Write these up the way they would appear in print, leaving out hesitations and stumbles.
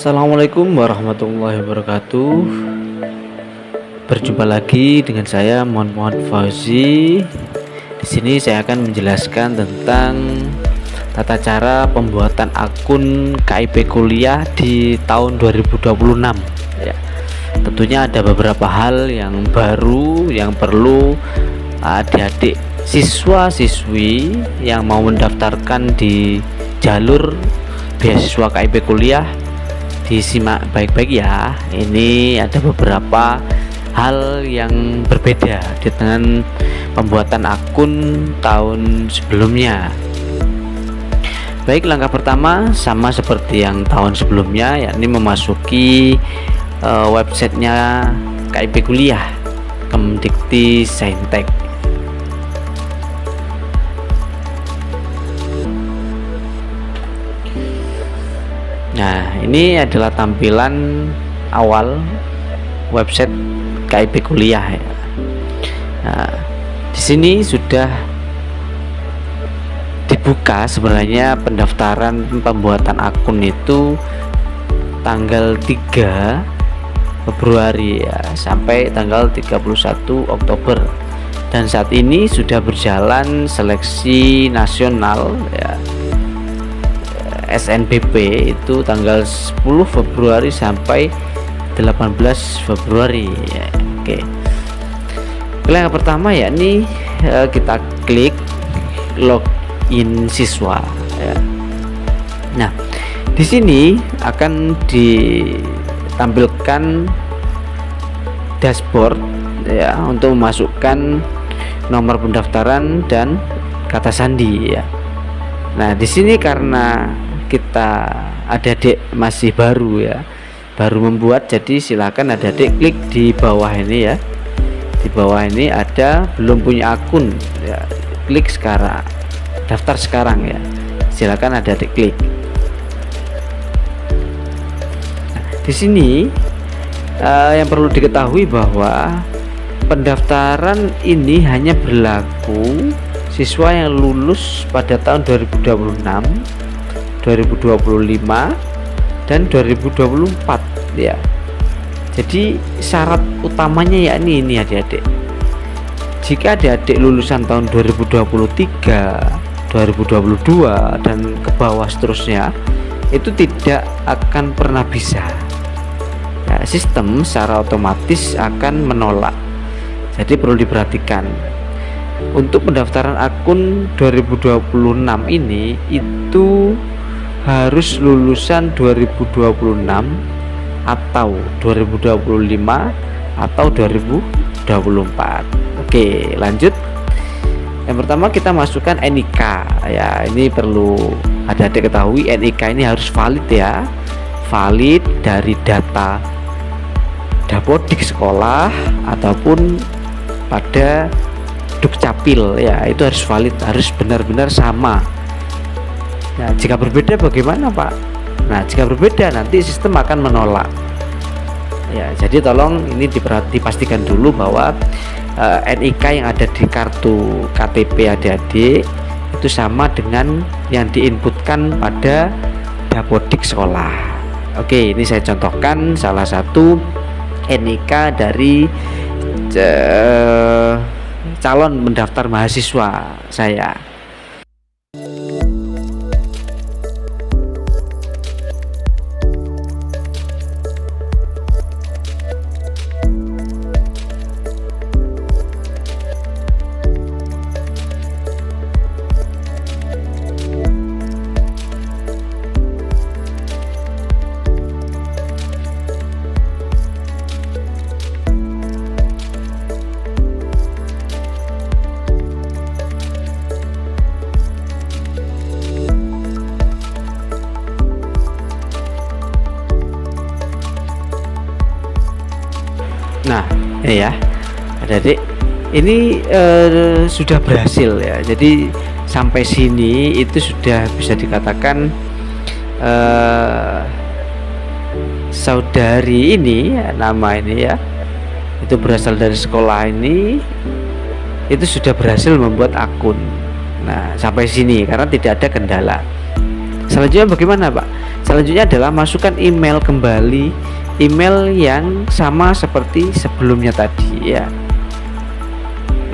Assalamualaikum warahmatullahi wabarakatuh. Berjumpa lagi dengan saya Muhammad Fauzi. Di sini saya akan menjelaskan tentang tata cara pembuatan akun KIP kuliah di tahun 2026 ya. Tentunya ada beberapa hal yang baru yang perlu adik-adik siswa-siswi yang mau mendaftarkan di jalur beasiswa KIP kuliah disimak baik-baik ya. Ini ada beberapa hal yang berbeda dengan pembuatan akun tahun sebelumnya. Baik, langkah pertama sama seperti yang tahun sebelumnya, yakni memasuki websitenya KIP kuliah Kemdikti Saintek. Nah, ini adalah tampilan awal website KIP kuliah ya. Nah, di sini sudah dibuka sebenarnya pendaftaran pembuatan akun itu tanggal 3 Februari ya, sampai tanggal 31 Oktober. Dan saat ini sudah berjalan seleksi nasional ya, SNBP itu tanggal 10 Februari sampai 18 Februari ya. Oke. Yang pertama yakni kita klik login siswa ya. Nah, di sini akan ditampilkan dashboard ya untuk memasukkan nomor pendaftaran dan kata sandi ya. Nah, di sini karena kita adik-adik masih baru ya, baru membuat, jadi silakan adik-adik klik di bawah ini ya. Di bawah ini ada belum punya akun ya, klik sekarang, daftar sekarang ya, silakan adik-adik klik. Nah, di sini yang perlu diketahui bahwa pendaftaran ini hanya berlaku siswa yang lulus pada tahun 2026, 2025 dan 2024 ya. Jadi syarat utamanya yakni ini adik-adik, jika adik-adik lulusan tahun 2023, 2022 dan ke bawah seterusnya, itu tidak akan pernah bisa ya, sistem secara otomatis akan menolak. Jadi perlu diperhatikan untuk pendaftaran akun 2026 ini itu harus lulusan 2026 atau 2025 atau 2024. Oke, lanjut. Yang pertama kita masukkan NIK ya. Ini perlu adik-adik ketahui, NIK ini harus valid ya, valid dari data Dapodik sekolah ataupun pada Dukcapil ya, itu harus valid, harus benar-benar sama. Nah, jika berbeda bagaimana Pak? Nah, jika berbeda nanti sistem akan menolak ya. Jadi tolong ini dipastikan dulu bahwa NIK yang ada di kartu KTP adik-adik itu sama dengan yang diinputkan pada Dapodik sekolah. Oke, ini saya contohkan salah satu NIK dari calon mendaftar mahasiswa saya. Nah, ya adik-adik, ini sudah berhasil ya. Jadi sampai sini itu sudah bisa dikatakan saudari ini ya, nama ini ya, itu berasal dari sekolah ini, itu sudah berhasil membuat akun. Nah, sampai sini karena tidak ada kendala. Selanjutnya bagaimana Pak? Selanjutnya adalah masukkan email kembali, email yang sama seperti sebelumnya tadi ya.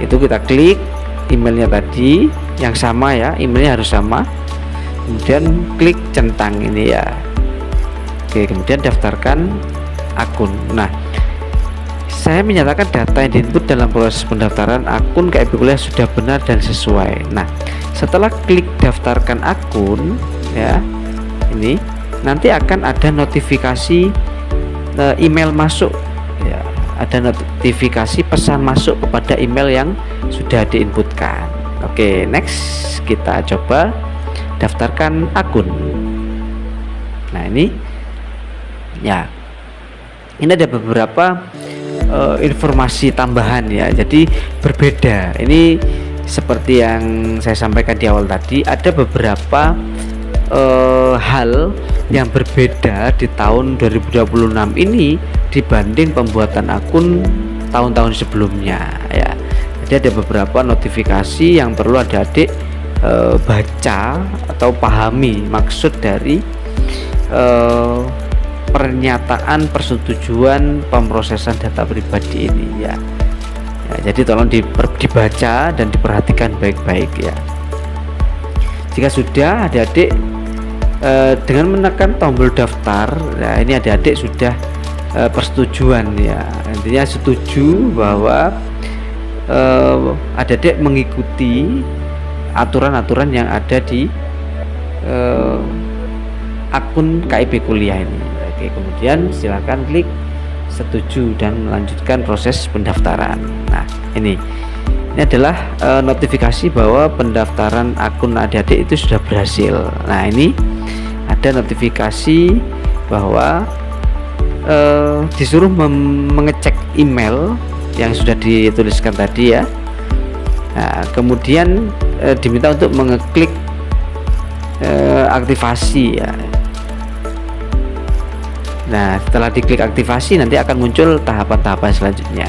Itu kita klik emailnya tadi yang sama ya, emailnya harus sama. Kemudian klik centang ini ya. Oke, kemudian daftarkan akun. Nah, saya menyatakan data yang diinput dalam proses pendaftaran akun KIP Kuliah sudah benar dan sesuai. Nah, setelah klik daftarkan akun ya, ini nanti akan ada notifikasi email masuk ya, ada notifikasi pesan masuk kepada email yang sudah diinputkan. Oke, next kita coba daftarkan akun. Nah, ini ya, ini ada beberapa informasi tambahan ya, jadi berbeda. Ini seperti yang saya sampaikan di awal tadi, ada beberapa hal yang berbeda di tahun 2026 ini dibanding pembuatan akun tahun-tahun sebelumnya ya. Jadi ada beberapa notifikasi yang perlu adik-adik baca atau pahami maksud dari pernyataan persetujuan pemrosesan data pribadi ini ya. Jadi tolong dibaca dan diperhatikan baik-baik ya. Jika sudah, adik-adik dengan menekan tombol daftar, nah ini adik-adik sudah persetujuan ya, intinya setuju bahwa adik-adik mengikuti aturan-aturan yang ada di akun KIP Kuliah ini. Oke, kemudian silakan klik setuju dan melanjutkan proses pendaftaran. Nah, ini adalah notifikasi bahwa pendaftaran akun adik-adik itu sudah berhasil. Nah, ini ada notifikasi bahwa disuruh mengecek email yang sudah dituliskan tadi ya. Nah, kemudian diminta untuk mengeklik aktivasi ya. Nah, setelah diklik aktivasi nanti akan muncul tahapan-tahapan selanjutnya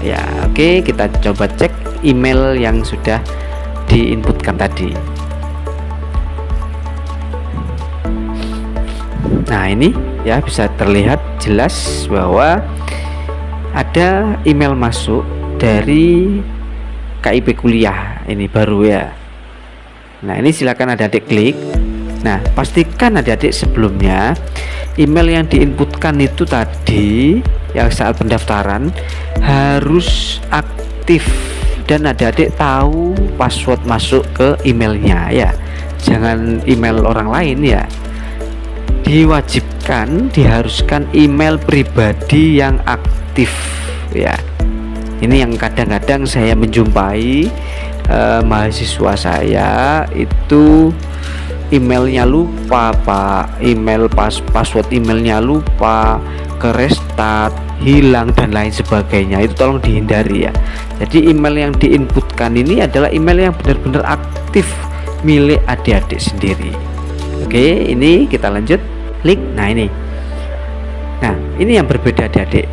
ya. Oke, kita coba cek email yang sudah diinputkan tadi. Nah, ini ya bisa terlihat jelas bahwa ada email masuk dari KIP Kuliah ini baru ya. Nah, ini silakan adik-adik klik. Nah, pastikan adik-adik sebelumnya email yang diinputkan itu tadi yang saat pendaftaran harus aktif dan adik-adik tahu password masuk ke emailnya ya. Jangan email orang lain ya. Diwajibkan, diharuskan email pribadi yang aktif ya. Ini yang kadang-kadang saya menjumpai mahasiswa saya itu emailnya lupa Pak, password emailnya lupa, ke restart, hilang dan lain sebagainya. Itu tolong dihindari ya. Jadi email yang diinputkan ini adalah email yang benar-benar aktif milik adik-adik sendiri. Oke, ini kita lanjut klik. Nah, ini yang berbeda adik-adik.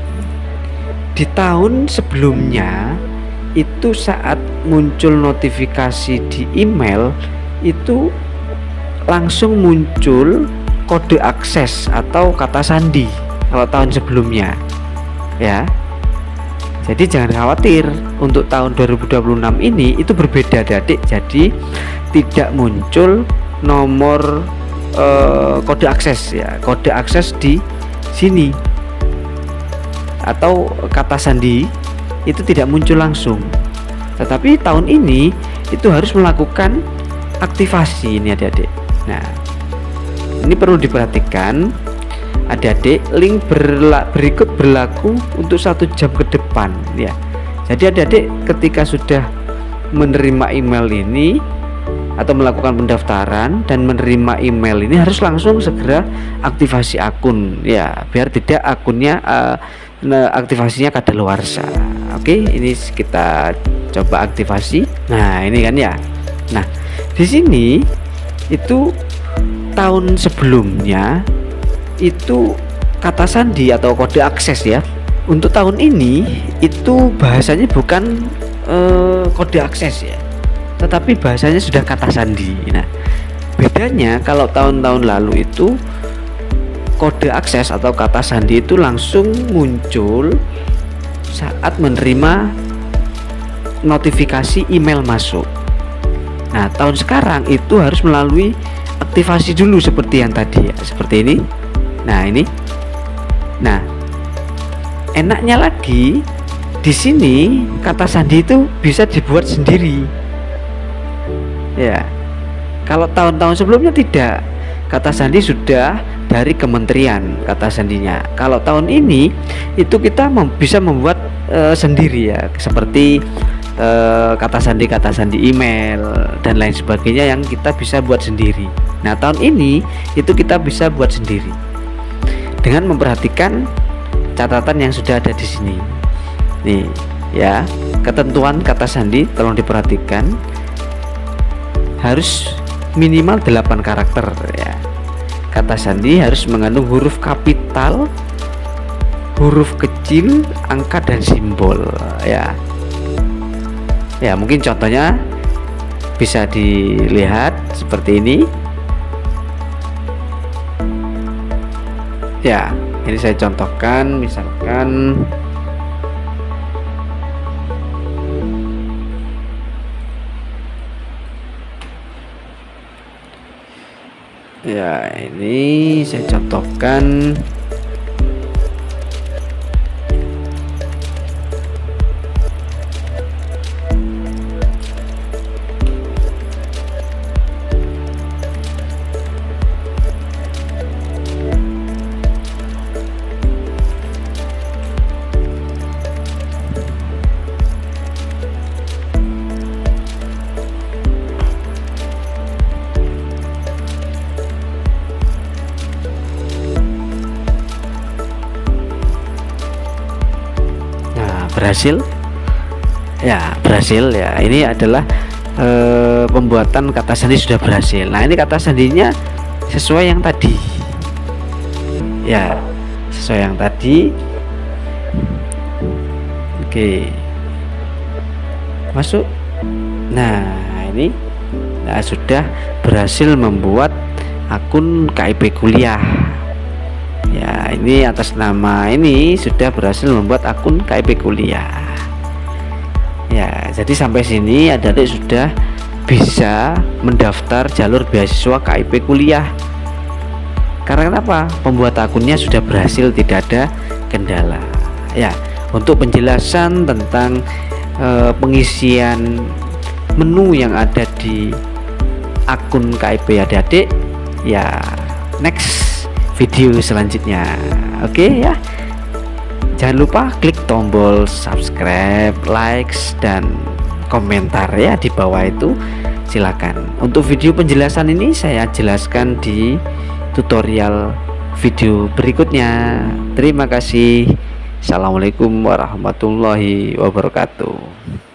Di tahun sebelumnya itu saat muncul notifikasi di email itu langsung muncul kode akses atau kata sandi kalau tahun sebelumnya ya. Jadi jangan khawatir, untuk tahun 2026 ini itu berbeda adik-adik. Jadi tidak muncul nomor kode akses ya, kode akses di sini atau kata sandi itu tidak muncul langsung. Tetapi tahun ini itu harus melakukan aktivasi ini adik-adik. Nah, ini perlu diperhatikan adik-adik, link berikut berlaku untuk 1 jam ke depan ya. Jadi adik-adik ketika sudah menerima email ini atau melakukan pendaftaran dan menerima email ini harus langsung segera aktivasi akun ya, biar tidak akunnya aktivasinya kadaluarsa. Oke, ini kita coba aktivasi. Nah, ini kan ya. Nah, di sini itu tahun sebelumnya itu kata sandi atau kode akses ya. Untuk tahun ini itu bahasanya bukan kode akses ya, tetapi bahasanya sudah kata sandi. Nah, bedanya kalau tahun-tahun lalu itu kode akses atau kata sandi itu langsung muncul saat menerima notifikasi email masuk. Nah, tahun sekarang itu harus melalui aktivasi dulu seperti yang tadi ya, seperti ini. Nah, ini. Nah, enaknya lagi di sini kata sandi itu bisa dibuat sendiri. Ya. Kalau tahun-tahun sebelumnya tidak. Kata sandi sudah dari kementerian kata sandinya. Kalau tahun ini itu kita bisa membuat sendiri ya, seperti kata sandi email dan lain sebagainya yang kita bisa buat sendiri. Nah, tahun ini itu kita bisa buat sendiri dengan memperhatikan catatan yang sudah ada di sini. Nih ya, ketentuan kata sandi tolong diperhatikan, harus minimal 8 karakter ya. Kata sandi harus mengandung huruf kapital, huruf kecil, angka dan simbol ya. Ya, mungkin contohnya bisa dilihat seperti ini. Ya, ini saya contohkan, misalkan ya, ini saya contohkan. Berhasil ya, berhasil ya. Ini adalah pembuatan kata sandi sudah berhasil. Nah, ini kata sandinya sesuai yang tadi ya, sesuai yang tadi. Oke, masuk. Nah, ini sudah berhasil membuat akun KIP kuliah ya. Ini atas nama ini sudah berhasil membuat akun KIP kuliah ya. Jadi sampai sini adik-adik sudah bisa mendaftar jalur beasiswa KIP kuliah. Karena kenapa? Pembuat akunnya sudah berhasil, tidak ada kendala ya. Untuk penjelasan tentang pengisian menu yang ada di akun KIP adik-adik ya, next video selanjutnya. Oke ya, jangan lupa klik tombol subscribe, likes dan komentar ya di bawah itu, silakan. Untuk video penjelasan ini saya jelaskan di tutorial video berikutnya. Terima kasih. Assalamualaikum warahmatullahi wabarakatuh.